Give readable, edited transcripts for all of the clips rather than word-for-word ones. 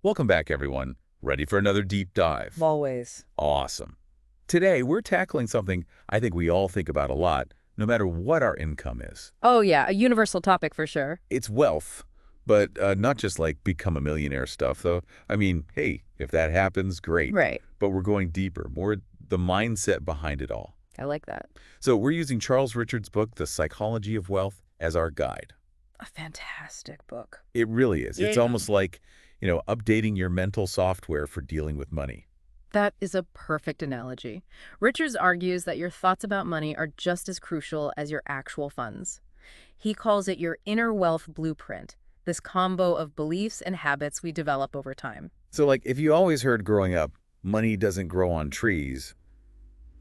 Welcome back, everyone. Ready for another deep dive? Always. Awesome. Today, we're tackling something I think we all think about a lot, no matter what our income is. Oh, yeah, a universal topic for sure. It's wealth, but not just like become a millionaire stuff, though. I mean, hey, if that happens, great. Right. But we're going deeper, more the mindset behind it all. I like that. So we're using Charles Richards' book, The Psychology of Wealth, as our guide. A fantastic book. It really is. It's Yeah. almost like, updating your mental software for dealing with money. That is a perfect analogy. Richards argues that your thoughts about money are just as crucial as your actual funds. He calls it your inner wealth blueprint, this combo of beliefs and habits we develop over time. So, like, if you always heard growing up, money doesn't grow on trees,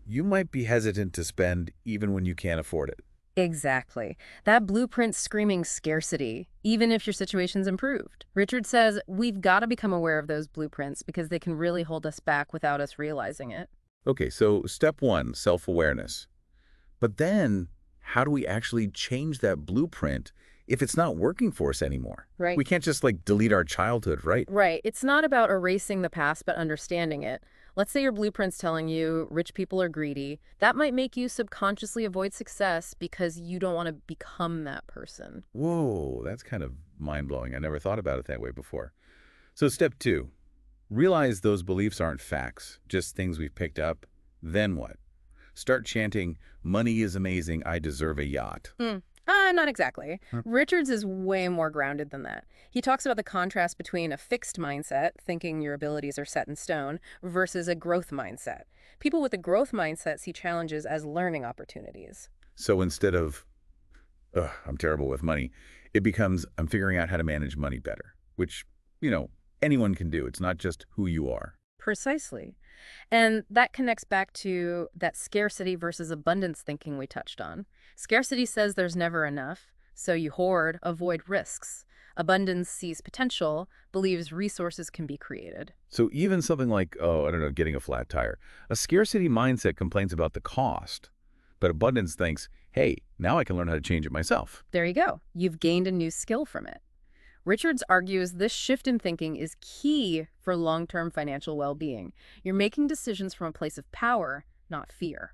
you might be hesitant to spend even when you can't afford it. Exactly. That blueprint's screaming scarcity, even if your situation's improved. Richard says we've got to become aware of those blueprints because they can really hold us back without us realizing it. Okay, so step one, self-awareness. But then, how do we actually change that blueprint if it's not working for us anymore? Right. We can't just, like, delete our childhood, right? Right. It's not about erasing the past, but understanding it. Let's say your blueprint's telling you rich people are greedy. That might make you subconsciously avoid success because you don't want to become that person. Whoa, that's kind of mind-blowing. I never thought about it that way before. So step two, realize those beliefs aren't facts, just things we've picked up. Then what? Start chanting, money is amazing, I deserve a yacht. Not exactly. Huh. Richards is way more grounded than that. He talks about the contrast between a fixed mindset, thinking your abilities are set in stone, versus a growth mindset. People with a growth mindset see challenges as learning opportunities. So instead of, ugh, I'm terrible with money, it becomes, I'm figuring out how to manage money better, which, anyone can do. It's not just who you are. Precisely. And that connects back to that scarcity versus abundance thinking we touched on. Scarcity says there's never enough, so you hoard, avoid risks. Abundance sees potential, believes resources can be created. So even something like, oh, I don't know, getting a flat tire. A scarcity mindset complains about the cost, but abundance thinks, hey, now I can learn how to change it myself. There you go. You've gained a new skill from it. Richards argues this shift in thinking is key for long-term financial well-being. You're making decisions from a place of power, not fear.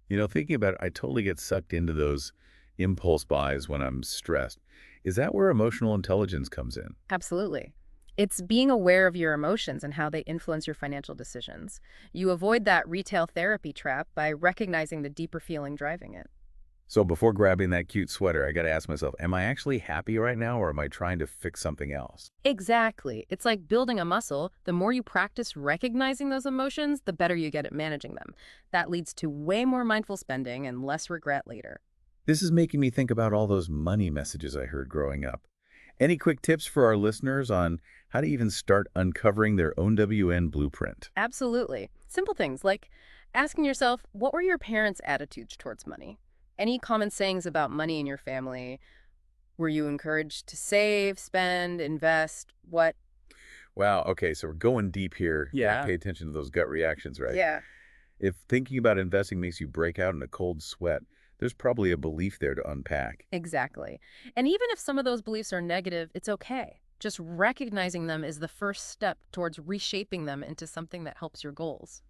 Thinking about it, I totally get sucked into those impulse buys when I'm stressed. Is that where emotional intelligence comes in? Absolutely. It's being aware of your emotions and how they influence your financial decisions. You avoid that retail therapy trap by recognizing the deeper feeling driving it. So before grabbing that cute sweater, I got to ask myself, am I actually happy right now or am I trying to fix something else? Exactly. It's like building a muscle. The more you practice recognizing those emotions, the better you get at managing them. That leads to way more mindful spending and less regret later. This is making me think about all those money messages I heard growing up. Any quick tips for our listeners on how to even start uncovering their own WN blueprint? Absolutely. Simple things like asking yourself, what were your parents' attitudes towards money? Any common sayings about money in your family? Were you encouraged to save, spend, invest? What? Wow, okay, so we're going deep here. Yeah. Pay attention to those gut reactions, right? Yeah. If thinking about investing makes you break out in a cold sweat, there's probably a belief there to unpack. Exactly. And even if some of those beliefs are negative, it's okay. Just recognizing them is the first step towards reshaping them into something that helps your goals.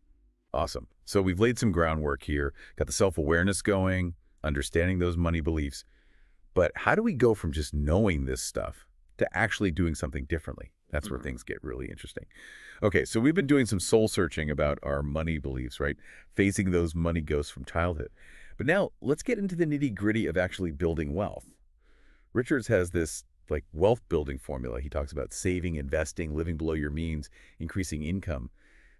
Awesome. So we've laid some groundwork here, got the self-awareness going, understanding those money beliefs. But how do we go from just knowing this stuff to actually doing something differently? That's where things get really interesting. Okay, so we've been doing some soul searching about our money beliefs, right? Facing those money ghosts from childhood. But now let's get into the nitty-gritty of actually building wealth. Richards has this like wealth building formula. He talks about saving, investing, living below your means, increasing income.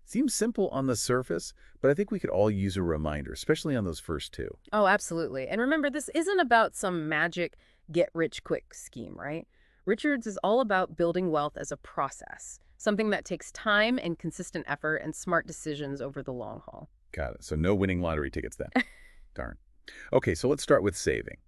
Seems simple on the surface, but I think we could all use a reminder, especially on those first two. Oh, absolutely. And remember, this isn't about some magic get-rich-quick scheme, right? Richards is all about building wealth as a process, something that takes time and consistent effort and smart decisions over the long haul. Got it. So no winning lottery tickets then. Darn. Okay, so let's start with saving.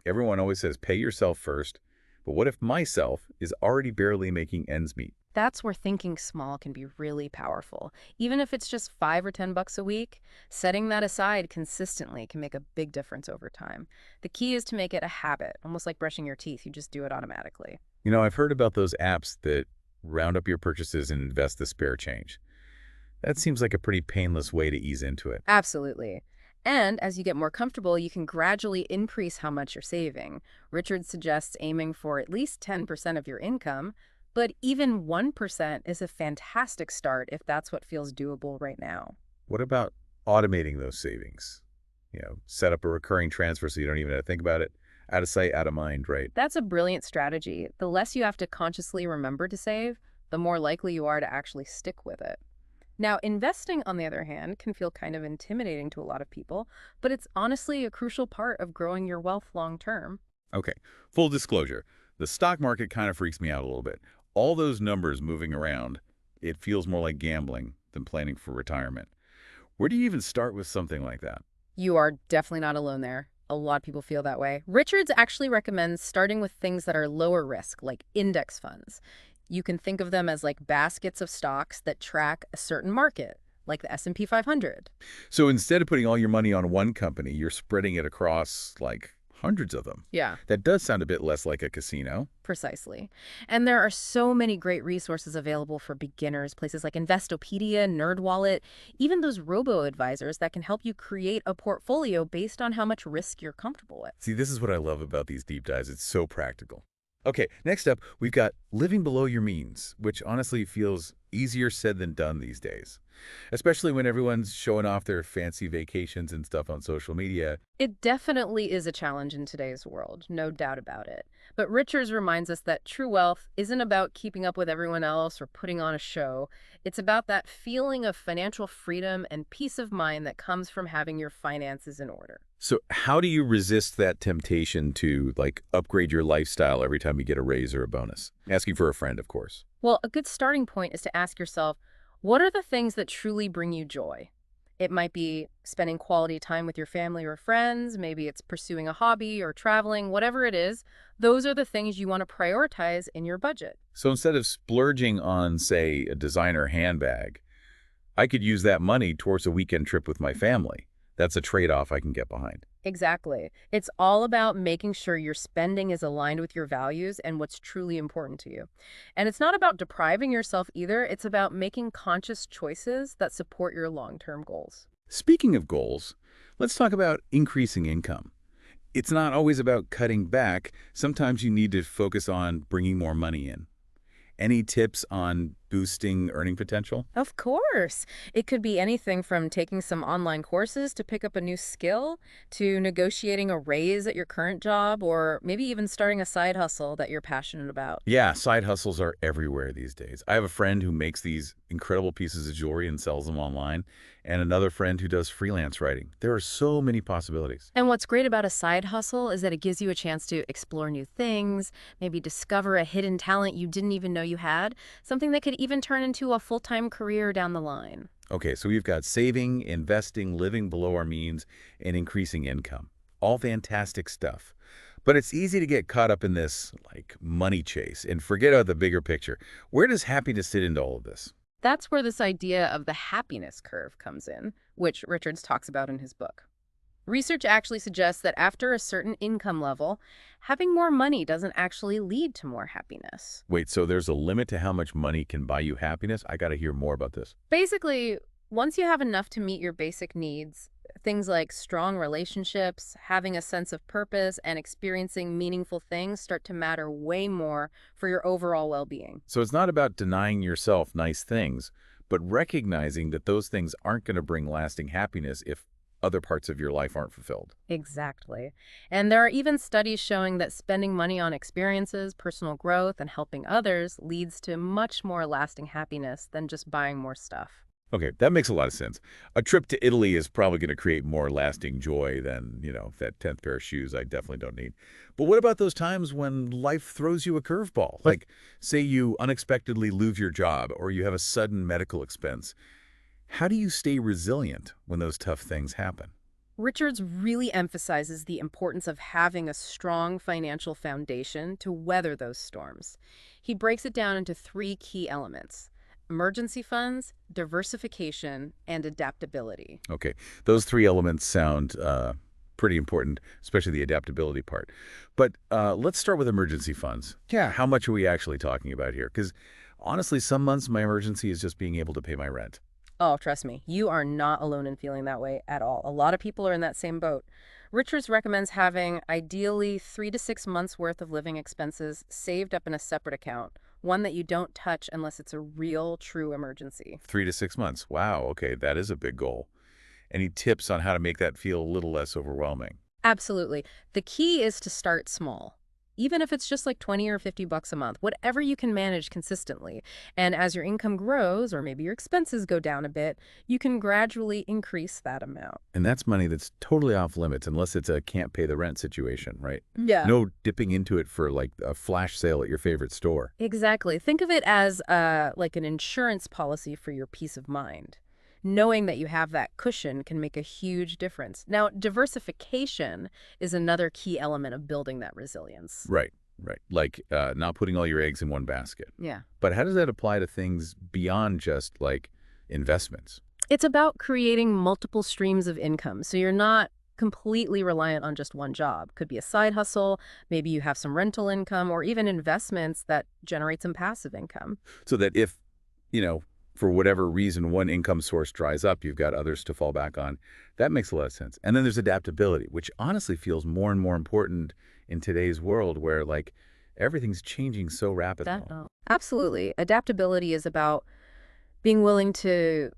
Everyone always says pay yourself first, but what if myself is already barely making ends meet? That's where thinking small can be really powerful. Even if it's just $5 or $10 a week, setting that aside consistently can make a big difference over time. The key is to make it a habit, almost like brushing your teeth. You just do it automatically. I've heard about those apps that round up your purchases and invest the spare change. That seems like a pretty painless way to ease into it. Absolutely. And as you get more comfortable, you can gradually increase how much you're saving. Richard suggests aiming for at least 10% of your income, but even 1% is a fantastic start if that's what feels doable right now. What about automating those savings? Set up a recurring transfer so you don't even have to think about it. Out of sight, out of mind, right? That's a brilliant strategy. The less you have to consciously remember to save, the more likely you are to actually stick with it. Now, investing, on the other hand, can feel kind of intimidating to a lot of people, but it's honestly a crucial part of growing your wealth long term. Okay, full disclosure. The stock market kind of freaks me out a little bit. All those numbers moving around, it feels more like gambling than planning for retirement. Where do you even start with something like that? You are definitely not alone there. A lot of people feel that way. Richards actually recommends starting with things that are lower risk, like index funds. You can think of them as like baskets of stocks that track a certain market, like the S&P 500. So instead of putting all your money on one company, you're spreading it across, like, hundreds of them. Yeah. That does sound a bit less like a casino. Precisely. And there are so many great resources available for beginners, places like Investopedia, NerdWallet, even those robo-advisors that can help you create a portfolio based on how much risk you're comfortable with. See, this is what I love about these deep dives. It's so practical. Okay, next up, we've got living below your means, which honestly feels easier said than done these days, especially when everyone's showing off their fancy vacations and stuff on social media. It definitely is a challenge in today's world, no doubt about it. But Richards reminds us that true wealth isn't about keeping up with everyone else or putting on a show. It's about that feeling of financial freedom and peace of mind that comes from having your finances in order. So how do you resist that temptation to, like, upgrade your lifestyle every time you get a raise or a bonus? Asking for a friend, of course. Well, a good starting point is to ask yourself, what are the things that truly bring you joy? It might be spending quality time with your family or friends. Maybe it's pursuing a hobby or traveling, whatever it is. Those are the things you want to prioritize in your budget. So instead of splurging on, say, a designer handbag, I could use that money towards a weekend trip with my family. That's a trade-off I can get behind. Exactly. It's all about making sure your spending is aligned with your values and what's truly important to you. And it's not about depriving yourself either. It's about making conscious choices that support your long-term goals. Speaking of goals, let's talk about increasing income. It's not always about cutting back. Sometimes you need to focus on bringing more money in. Any tips on boosting earning potential? Of course. It could be anything from taking some online courses to pick up a new skill, to negotiating a raise at your current job, or maybe even starting a side hustle that you're passionate about. Yeah, side hustles are everywhere these days. I have a friend who makes these incredible pieces of jewelry and sells them online, and another friend who does freelance writing. There are so many possibilities. And what's great about a side hustle is that it gives you a chance to explore new things, maybe discover a hidden talent you didn't even know you had, something that could even turn into a full-time career down the line. Okay, so we've got saving, investing, living below our means, and increasing income. All fantastic stuff. But it's easy to get caught up in this, like, money chase and forget about the bigger picture. Where does happiness fit into all of this? That's where this idea of the happiness curve comes in, which Richards talks about in his book. Research actually suggests that after a certain income level, having more money doesn't actually lead to more happiness. Wait, so there's a limit to how much money can buy you happiness? I got to hear more about this. Basically, once you have enough to meet your basic needs, things like strong relationships, having a sense of purpose, and experiencing meaningful things start to matter way more for your overall well-being. So it's not about denying yourself nice things, but recognizing that those things aren't going to bring lasting happiness if other parts of your life aren't fulfilled. Exactly. And there are even studies showing that spending money on experiences, personal growth, and helping others leads to much more lasting happiness than just buying more stuff. Okay, that makes a lot of sense. A trip to Italy is probably going to create more lasting joy than, that 10th pair of shoes I definitely don't need. But what about those times when life throws you a curveball? Like, say you unexpectedly lose your job or you have a sudden medical expense. How do you stay resilient when those tough things happen? Richards really emphasizes the importance of having a strong financial foundation to weather those storms. He breaks it down into 3 key elements: emergency funds, diversification, and adaptability. Okay, those 3 elements sound pretty important, especially the adaptability part. But let's start with emergency funds. Yeah. How much are we actually talking about here? Because Honestly, some months my emergency is just being able to pay my rent. Oh, trust me, you are not alone in feeling that way at all. A lot of people are in that same boat. Richards recommends having ideally 3 to 6 months worth of living expenses saved up in a separate account, one that you don't touch unless it's a real, true emergency. 3 to 6 months. Wow, okay, that is a big goal. Any tips on how to make that feel a little less overwhelming? Absolutely. The key is to start small. Even if it's just like 20 or $50 a month, whatever you can manage consistently. And as your income grows, or maybe your expenses go down a bit, you can gradually increase that amount. And that's money that's totally off limits unless it's a can't pay the rent situation, right? Yeah. No dipping into it for like a flash sale at your favorite store. Exactly. Think of it as like an insurance policy for your peace of mind. Knowing that you have that cushion can make a huge difference. Now, diversification is another key element of building that resilience. Right, right. Like not putting all your eggs in one basket. Yeah. But how does that apply to things beyond just like investments? It's about creating multiple streams of income. So you're not completely reliant on just one job. Could be a side hustle, maybe you have some rental income, or even investments that generate some passive income. So that if, for whatever reason, one income source dries up, you've got others to fall back on. That makes a lot of sense. And then there's adaptability, which honestly feels more and more important in today's world where like everything's changing so rapidly. Absolutely. Adaptability is about being willing to,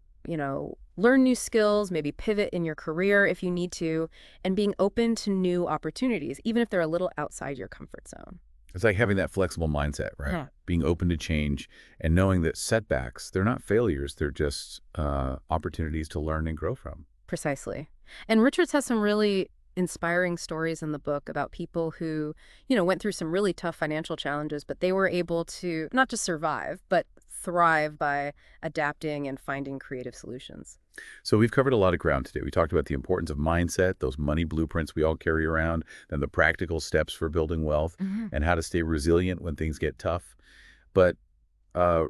learn new skills, maybe pivot in your career if you need to, and being open to new opportunities, even if they're a little outside your comfort zone. It's like having that flexible mindset, right? Yeah. Being open to change and knowing that setbacks, they're not failures. They're just opportunities to learn and grow from. Precisely. And Richards has some really inspiring stories in the book about people who, went through some really tough financial challenges, but they were able to not just survive, but thrive by adapting and finding creative solutions. So we've covered a lot of ground today. We talked about the importance of mindset, those money blueprints we all carry around, then the practical steps for building wealth, and how to stay resilient when things get tough. But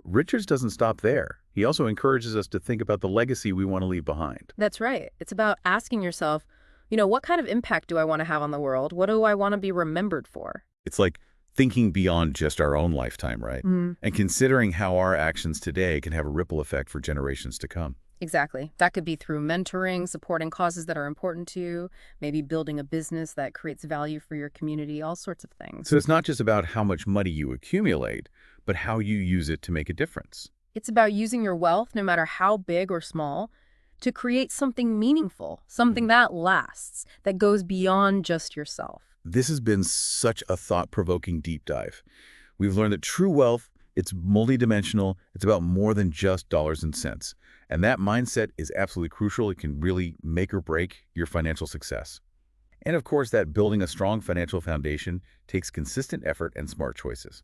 Richards doesn't stop there. He also encourages us to think about the legacy we want to leave behind. That's right. It's about asking yourself, what kind of impact do I want to have on the world? What do I want to be remembered for? It's like thinking beyond just our own lifetime, right? And considering how our actions today can have a ripple effect for generations to come. Exactly. That could be through mentoring, supporting causes that are important to you, maybe building a business that creates value for your community, all sorts of things. So it's not just about how much money you accumulate, but how you use it to make a difference. It's about using your wealth, no matter how big or small, to create something meaningful, something that lasts, that goes beyond just yourself. This has been such a thought-provoking deep dive. We've learned that true wealth, it's multidimensional. It's about more than just dollars and cents. And that mindset is absolutely crucial. It can really make or break your financial success. And of course, that building a strong financial foundation takes consistent effort and smart choices.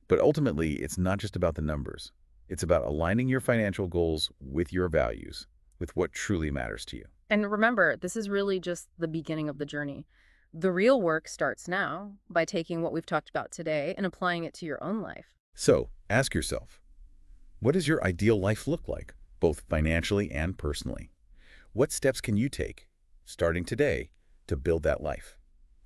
But ultimately, it's not just about the numbers. It's about aligning your financial goals with your values, with what truly matters to you. And remember, this is really just the beginning of the journey. The real work starts now by taking what we've talked about today and applying it to your own life. So, ask yourself, what does your ideal life look like, both financially and personally? What steps can you take, starting today, to build that life?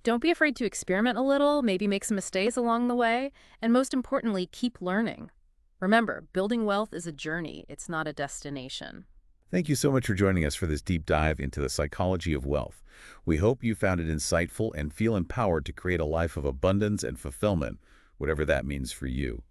Don't be afraid to experiment a little, maybe make some mistakes along the way, and most importantly, keep learning. Remember, building wealth is a journey, it's not a destination. Thank you so much for joining us for this deep dive into the psychology of wealth. We hope you found it insightful and feel empowered to create a life of abundance and fulfillment, whatever that means for you.